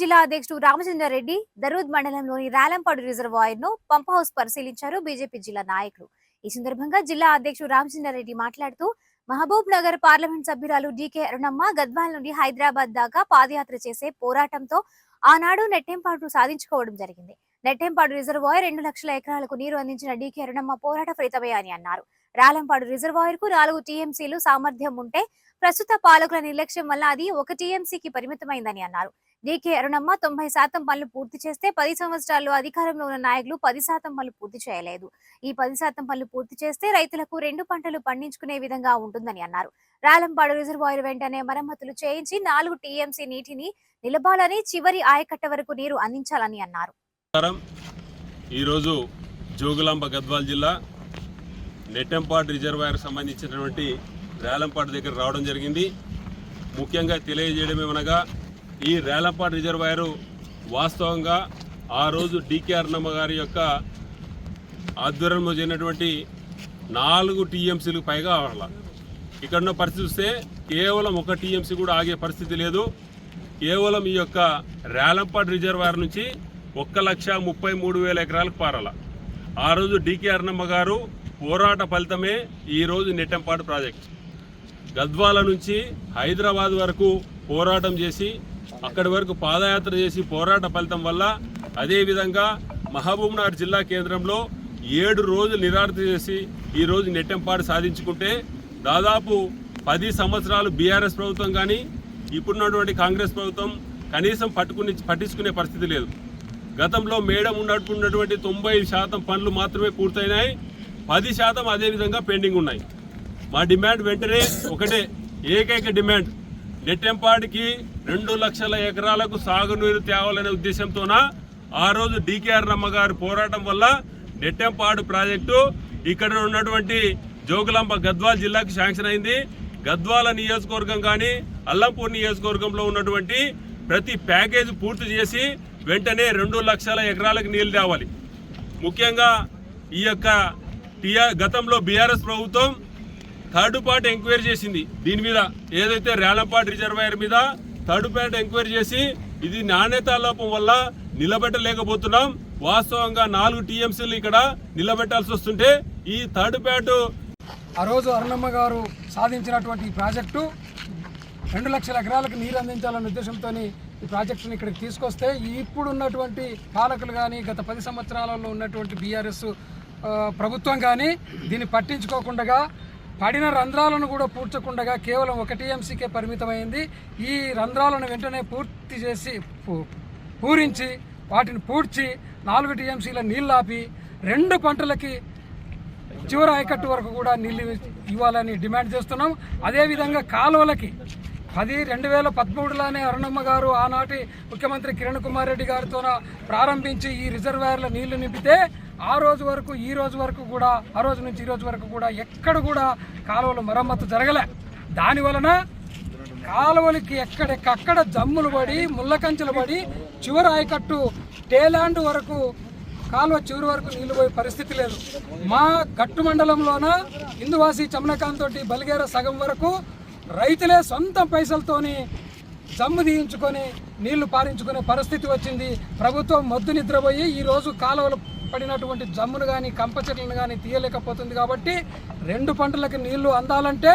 జిల్లా అధ్యక్షుడు రామచంద్రారెడ్డి దరూద్ మండలంలోని రాలంపాడు రిజర్వాయర్ ను పంప్ హౌస్ పరిశీలించారు బీజేపీ జిల్లా నాయకులు. ఈ సందర్భంగా జిల్లా అధ్యక్షుడు రామచంద్రారెడ్డి మాట్లాడుతూ మహబూబ్ నగర్ పార్లమెంట్ సభ్యురాలు డీకే అరుణమ్మ గద్వాల్ నుండి హైదరాబాద్ దాకా పాదయాత్ర చేసే పోరాటంతో ఆనాడు నెట్టెంపాడు సాధించుకోవడం జరిగింది. నెట్టెంపాడు రిజర్వాయర్ 2 లక్షల ఎకరాలకు నీరు అందించిన డీకే అరుణమ్మ పోరాట ఫలితమే అని అన్నారు. రాలంపాడు రిజర్వాయర్ కు 4 టీఎంసీలు సామర్థ్యం ఉంటే ప్రస్తుత పాలకుల నిర్లక్ష్యం వల్ల అది 1 టీఎంసీకి పరిమితమైందని అన్నారు. డీకే అరుణమ్మ 90% పనులు పూర్తి చేస్తే 10 సంవత్సరాల్లో అధికారంలో ఉన్న నాయకులు 10% పనులు పూర్తి చేయలేదు. ఈ 10% పనులు పూర్తి చేస్తే రైతులకు 2 పంటలు పండించుకునే విధంగా ఉంటుందని అన్నారు. రాలంపాడు రిజర్వాయర్ వెంటనే మరమ్మతులు చేయించి 4 టీఎంసీ నీటిని నిలబాలని, చివరి ఆయకట్ట వరకు నీరు అందించాలని అన్నారు. ఈరోజు జోగులాంబ గద్వాల్ జిల్లా నెట్టెంపాడు రిజర్వాయర్ సంబంధించినటువంటి రాలంపాడు దగ్గర రావడం జరిగింది. ముఖ్యంగా తెలియజేయడమేమనగా ఈ రాలంపాడు రిజర్వాయరు వాస్తవంగా ఆ రోజు డీకే అరుణమ్మ గారి యొక్క ఆధ్వర్యంలో జరిగినటువంటి 4 టీఎంసీలకు పైగా అవ్వాలి. ఇక్కడున్న పరిస్థితి చూస్తే కేవలం 1 టీఎంసీ కూడా ఆగే పరిస్థితి లేదు. కేవలం ఈ యొక్క రాలంపాడు రిజర్వాయర్ నుంచి 1,33,000 ఎకరాలకు పారాల. ఆ రోజు డీకే అరుణమ్మ గారు పోరాట ఫలితమే ఈరోజు నెట్టెంపాడు ప్రాజెక్ట్. గద్వాల నుంచి హైదరాబాద్ వరకు పోరాటం చేసి అక్కడి వరకు పాదయాత్ర చేసి పోరాట ఫలితం వల్ల, అదేవిధంగా మహబూబ్ నగర్ జిల్లా కేంద్రంలో 7 రోజులు నిరారణ చేసి ఈరోజు నెట్టెంపాడు సాధించుకుంటే దాదాపు 10 సంవత్సరాలు బీఆర్ఎస్ ప్రభుత్వం కానీ ఇప్పుడున్నటువంటి కాంగ్రెస్ ప్రభుత్వం కనీసం పట్టించుకునే పరిస్థితి లేదు. గతంలో మేడం ఉన్నటువంటి 90% పనులు మాత్రమే పూర్తయినాయి, 10% అదేవిధంగా పెండింగ్ ఉన్నాయి. మా డిమాండ్ వెంటనే ఒకటే, ఏకైక డిమాండ్, నెట్టెంపాడికి 2 లక్షల ఎకరాలకు సాగునీరు తేవాలనే ఉద్దేశంతోన ఆ రోజు డీకే అరుణమ్మ గారి పోరాటం వల్ల నెట్టెంపాడు ప్రాజెక్టు ఇక్కడ ఉన్నటువంటి జోగులాంబ గద్వాల్ జిల్లాకు శాంక్షన్ అయింది. గద్వాల నియోజకవర్గం కానీ అల్లంపూర్ నియోజకవర్గంలో ఉన్నటువంటి ప్రతి ప్యాకేజ్ పూర్తి చేసి వెంటనే 2 లక్షల ఎకరాలకు నీళ్లు తేవాలి. ముఖ్యంగా ఈ యొక్క గతంలో బీఆర్ఎస్ ప్రభుత్వం థర్డ్ పార్టీ ఎంక్వైరీ చేసింది. దీని మీద ఏదైతే రాలంపాడు రిజర్వాయర్ మీద థర్డ్ పార్టీ ఎంక్వైరీ చేసి ఇది నాణ్యత లోపం వల్ల నిలబెట్టలేకపోతున్నాం. వాస్తవంగా 4 టీఎంసీలు ఇక్కడ నిలబెట్టాల్సి వస్తుంటే ఈ థర్డ్ పార్టీ ఆ రోజు అరుణమ్మ గారు సాధించినటువంటి ఈ ప్రాజెక్టు 2 లక్షల ఎకరాలకు నీరు అందించాలనే ఉద్దేశంతో ఈ ప్రాజెక్టుని ఇక్కడికి తీసుకొస్తే ఇప్పుడు ఉన్నటువంటి పాలకులు కానీ గత 10 సంవత్సరాలలో ఉన్నటువంటి బీఆర్ఎస్ ప్రభుత్వం కానీ దీన్ని పట్టించుకోకుండా పడిన రంధ్రాలను కూడా పూడ్చకుండా కేవలం 1 టీఎంసీకే పరిమితమైంది. ఈ రంధ్రాలను వెంటనే పూర్తి చేసి పూరించి వాటిని పూడ్చి 4 టీఎంసీల నీళ్ళు ఆపి 2 పంటలకి చివరి ఆయకట్టు వరకు కూడా నీళ్ళు ఇవ్వాలని డిమాండ్ చేస్తున్నాం. అదేవిధంగా కాలువలకి 2013లోనే అరుణమ్మ గారు ఆనాటి ముఖ్యమంత్రి కిరణ్ కుమార్ రెడ్డి గారితో ప్రారంభించి ఈ రిజర్వాయర్ల నీళ్లు నింపితే ఆ రోజు వరకు ఈ రోజు వరకు కూడా ఆ రోజు నుంచి ఈ రోజు వరకు కూడా ఎక్కడ కూడా కాలువలు మరమ్మతు జరగలే. దానివలన కాలువలకి ఎక్కడెక్కడ జమ్ములు పడి ముళ్ళకంచెలు పడి చివరి ఆయకట్టు టేలాండ్ వరకు కాలువ చివరి వరకు నీళ్లు పోయే పరిస్థితి లేదు. మా గట్టు మండలంలోన ఇందువాసి చమనకాంత్ తోటి బలిగేర సగం వరకు రైతులే సొంత పైసలతోని జమ్ము తీయించుకొని నీళ్లు పారించుకునే పరిస్థితి వచ్చింది. ప్రభుత్వం మొద్దు నిద్రపోయి ఈరోజు కాలువలు పడినటువంటి జమ్మును కానీ కంప చెట్లను కానీ తీయలేకపోతుంది. కాబట్టి 2 పంటలకు నీళ్లు అందాలంటే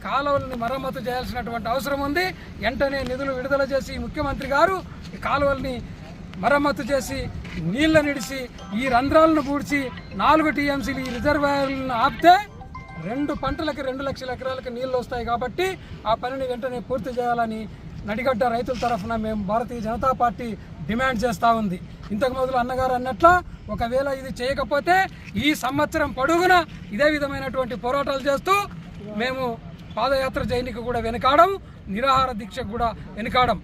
కాలువలని మరమ్మతు చేయాల్సినటువంటి అవసరం ఉంది. వెంటనే నిధులు విడుదల చేసి ముఖ్యమంత్రి గారు ఈ కాలువల్ని మరమ్మతు చేసి నీళ్ల నిడిసి ఈ రంధ్రాలను పూడ్చి 4 టీఎంసీలు ఈ రిజర్వాయర్లను ఆపితే 2 పంటలకి 2 లక్షల ఎకరాలకు నీళ్లు వస్తాయి. కాబట్టి ఆ పనిని వెంటనే పూర్తి చేయాలని నడిగడ్డ రైతుల తరఫున మేము భారతీయ జనతా పార్టీ డిమాండ్ చేస్తూ ఉంది. ఇంతకు మొదలు అన్నగారు అన్నట్ల ఒకవేళ ఇది చేయకపోతే ఈ సంవత్సరం పొడుగున ఇదే విధమైనటువంటి పోరాటాలు చేస్తూ మేము పాదయాత్ర చేయడానికి కూడా వెనుకాడం, నిరాహార దీక్షకు కూడా వెనుకాడం.